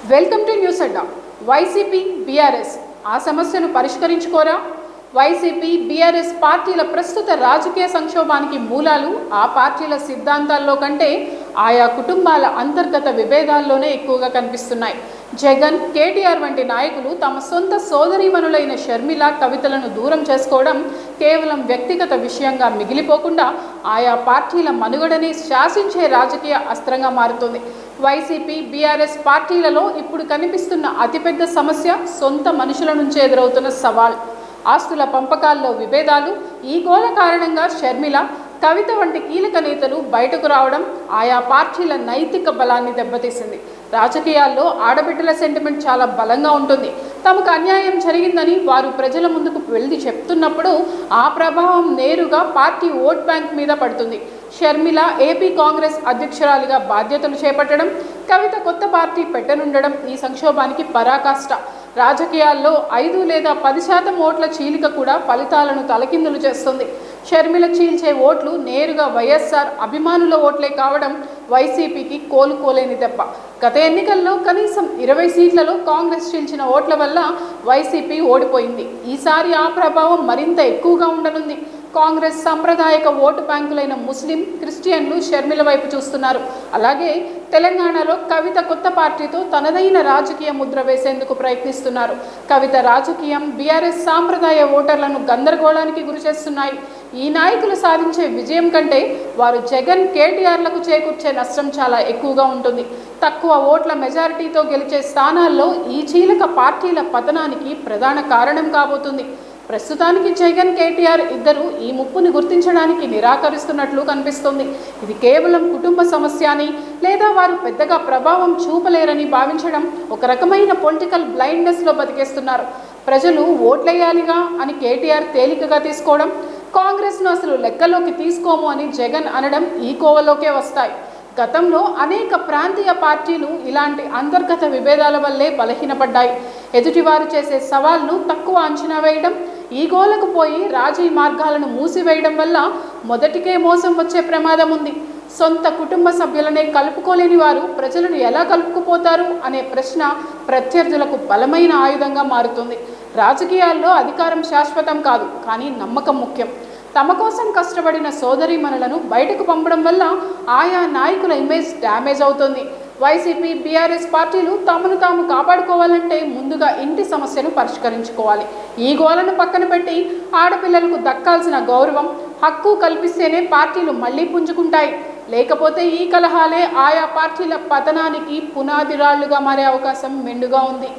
Welcome to news Adda. YCP BRS ఆ సమస్యను పరిష్కరించుకోరా? YCP BRS పార్టీల ప్రస్తుత రాజకీయ సంక్షోభానికి మూలాలు ఆ పార్టీల సిద్ధాంతాల్లో కంటే ఆయా కుటుంబాల అంతర్గత విభేదాల్లోనే ఎక్కువగా కనిపిస్తున్నాయి. జగన్, కేటీఆర్ వంటి నాయకులు తమ సొంత సోదరీమణులైన షర్మిల, కవితలను దూరం చేసుకోవడం కేవలం వ్యక్తిగత విషయంగా మిగిలిపోకుండా ఆయా పార్టీల మనుగడని శాసించే రాజకీయ అస్త్రంగా మారుతుంది. వైసీపీ బీఆర్ఎస్ పార్టీలలో ఇప్పుడు కనిపిస్తున్న అతిపెద్ద సమస్య సొంత మనుషుల నుంచి ఎదురవుతున్న సవాల్. ఆస్తుల పంపకాల్లో విభేదాలు. ఈ గోల కారణంగా షర్మిల, కవిత వంటి కీలక నేతలు బయటకు రావడం ఆయా పార్టీల నైతిక బలాన్ని దెబ్బతీసింది. రాజకీయాల్లో ఆడబిడ్డల సెంటిమెంట్ చాలా బలంగా ఉంటుంది. తమకు అన్యాయం జరిగిందని వారు ప్రజల ముందుకు వెళ్ళి చెప్తున్నప్పుడు ఆ ప్రభావం నేరుగా పార్టీ ఓట్ బ్యాంక్ మీద పడుతుంది. షర్మిల ఏపీ కాంగ్రెస్ అధ్యక్షురాలిగా బాధ్యతలు చేపట్టడం, కవిత కొత్త పార్టీ పెట్టనుండడం ఈ సంక్షోభానికి పరాకాష్ట. రాజకీయాల్లో 5 లేదా 10% ఓట్ల చీలిక కూడా ఫలితాలను తలకిందులు చేస్తుంది. షర్మిల చీల్చే ఓట్లు నేరుగా వైఎస్ఆర్ అభిమానుల ఓట్లే కావడం వైసీపీకి కోలుకోలేని దెబ్బ. గత ఎన్నికల్లో కనీసం 20 సీట్లలో కాంగ్రెస్ చీల్చిన ఓట్ల వల్ల వైసీపీ ఓడిపోయింది. ఈసారి ఆ ప్రభావం మరింత ఎక్కువగా ఉండనుంది. కాంగ్రెస్ సాంప్రదాయక ఓటు బ్యాంకులైన ముస్లిం, క్రిస్టియన్లు షర్మిల వైపు చూస్తున్నారు. అలాగే తెలంగాణలో కవిత కొత్త పార్టీతో తనదైన రాజకీయ ముద్ర వేసేందుకు ప్రయత్నిస్తున్నారు. కవిత రాజకీయం బీఆర్ఎస్ సాంప్రదాయ ఓటర్లను గందరగోళానికి గురిచేస్తున్నాయి. ఈ నాయకులు సాధించే విజయం కంటే వారు జగన్, కేటీఆర్లకు చేకూర్చే నష్టం చాలా ఎక్కువగా ఉంటుంది. తక్కువ ఓట్ల మెజారిటీతో గెలిచే స్థానాల్లో ఈ చీలక పార్టీల పతనానికి ప్రధాన కారణం కాబోతుంది. ప్రస్తుతానికి జగన్, కేటీఆర్ ఇద్దరు ఈ ముప్పుని గుర్తించడానికి నిరాకరిస్తున్నట్లు కనిపిస్తుంది. ఇది కేవలం కుటుంబ సమస్య అని, లేదా వారు పెద్దగా ప్రభావం చూపలేరని భావించడం ఒక రకమైన పొలిటికల్ బ్లైండ్నెస్లో బతికేస్తున్నారు. ప్రజలు ఓట్లేయాలిగా అని కేటీఆర్ తేలికగా తీసుకోవడం, కాంగ్రెస్ను అసలు లెక్కలోకి తీసుకోము అని జగన్ అనడం ఈ కోవలోకే వస్తాయి. గతంలో అనేక ప్రాంతీయ పార్టీలు ఇలాంటి అంతర్గత విభేదాల వల్లే బలహీనపడ్డాయి. ఎదుటివారు చేసే సవాల్ను తక్కువ అంచనా వేయడం, ఈ గోలకు పోయి రాజీ మార్గాలను మూసివేయడం వల్ల మొదటికే మోసం వచ్చే ప్రమాదం ఉంది. సొంత కుటుంబ సభ్యులనే కలుపుకోలేని వారు ప్రజలను ఎలా కలుపుకుపోతారు అనే ప్రశ్న ప్రత్యర్థులకు బలమైన ఆయుధంగా మారుతుంది. రాజకీయాల్లో అధికారం శాశ్వతం కాదు, కానీ నమ్మకం ముఖ్యం. తమ కోసం కష్టపడిన సోదరీమణులను బయటకు పంపడం వల్ల ఆయా నాయకుల ఇమేజ్ డ్యామేజ్ అవుతుంది. వైసీపీ, బీఆర్ఎస్ పార్టీలు తమను తాము కాపాడుకోవాలంటే ముందుగా ఇంటి సమస్యను పరిష్కరించుకోవాలి. ఈ గోలను పక్కన పెట్టి ఆడపిల్లలకు దక్కాల్సిన గౌరవం, హక్కు కల్పిస్తేనే పార్టీలు మళ్లీ పుంజుకుంటాయి. లేకపోతే ఈ కలహాలే ఆయా పార్టీల పతనానికి పునాది రాళ్లుగా మారే అవకాశం మెండుగా ఉంది.